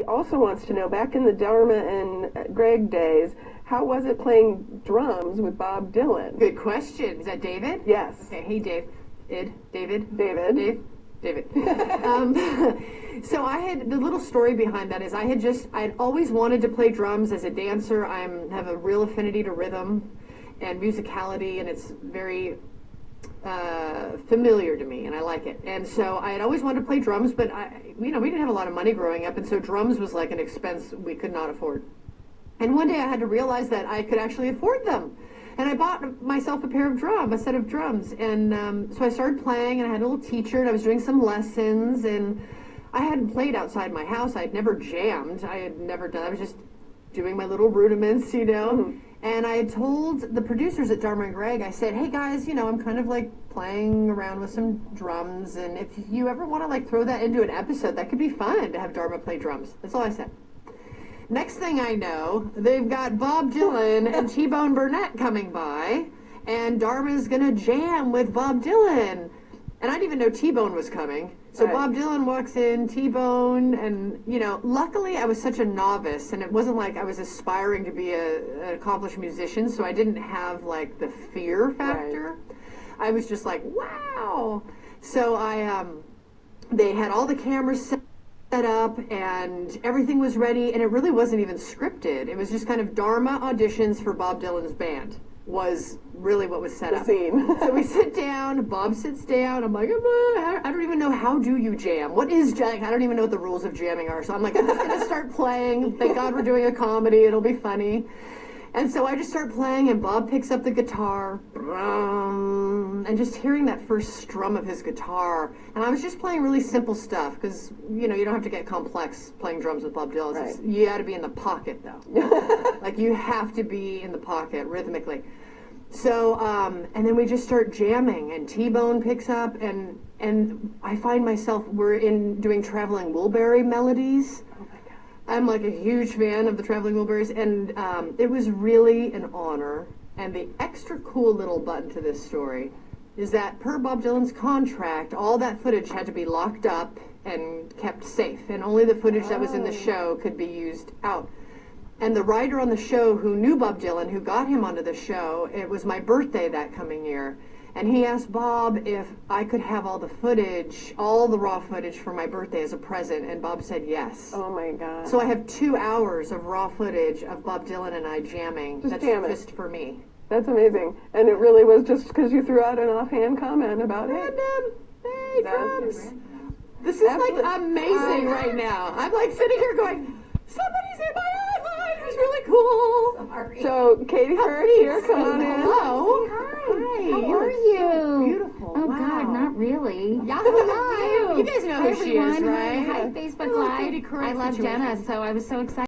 also wants to know, back in the Dharma and Greg days, how was it playing drums with Bob Dylan? Good question. Is that David? Yes. Okay, hey Dave. David? David. David. So I had, the little story behind that is I had always wanted to play drums as a dancer. I have a real affinity to rhythm and musicality, and it's very familiar to me, and I like it. And so I had always wanted to play drums, but we didn't have a lot of money growing up, and so drums was like an expense we could not afford. And one day I had to realize that I could actually afford them. And I bought myself a set of drums. And so I started playing, and I had a little teacher, and I was doing some lessons, and I hadn't played outside my house. I had never jammed. I was just doing my little rudiments, Mm-hmm. And I had told the producers at Dharma and Greg, I said, hey guys, I'm kind of like playing around with some drums, and if you ever want to like throw that into an episode, that could be fun to have Dharma play drums. That's all I said. Next thing I know, they've got Bob Dylan and T-Bone Burnett coming by, and Dharma's gonna jam with Bob Dylan. And I didn't even know T-Bone was coming. So right. Bob Dylan walks in, T-Bone, and, luckily I was such a novice, and it wasn't like I was aspiring to be an accomplished musician, so I didn't have, like, the fear factor. Right. I was just like, wow! So they had all the cameras set up, and everything was ready, and it really wasn't even scripted. It was just kind of Dharma auditions for Bob Dylan's band was really what was set up. Scene. So we sit down, Bob sits down, I'm like, I don't even know, how do you jam? What is jamming? I don't even know what the rules of jamming are. So I'm like, I'm just going to start playing. Thank God we're doing a comedy, it'll be funny. And so I just start playing, and Bob picks up the guitar, and just hearing that first strum of his guitar, and I was just playing really simple stuff, because, you don't have to get complex playing drums with Bob Dylan. Right. You got to be in the pocket, though. Like, you have to be in the pocket, rhythmically. So, and then we just start jamming, and T-Bone picks up, and I find myself, we're doing Traveling Wilbury melodies. I'm like a huge fan of the Traveling Wilburys, and it was really an honor. And the extra cool little button to this story is that per Bob Dylan's contract, all that footage had to be locked up and kept safe, and only the footage that was in the show could be used out. And the writer on the show who knew Bob Dylan, who got him onto the show, it was my birthday that coming year. And he asked Bob if I could have all the footage, all the raw footage for my birthday as a present, and Bob said yes. Oh my God. So I have 2 hours of raw footage of Bob Dylan and I jamming. Just just for me. That's amazing. And it really was just because you threw out an offhand comment about it. Random. Hey, drums. This is like amazing right now. I'm like sitting here going, somebody's in my eye. It's really cool. Sorry. So Katie Hurd here, come on in. Hello. Hi. How are you? Beautiful. Oh wow. God, not really. Yahoo Live. You guys know Hi, who she is, everyone. right? Hi, Facebook Hello, Live. Katie, current I love situation. Jenna, so I was so excited.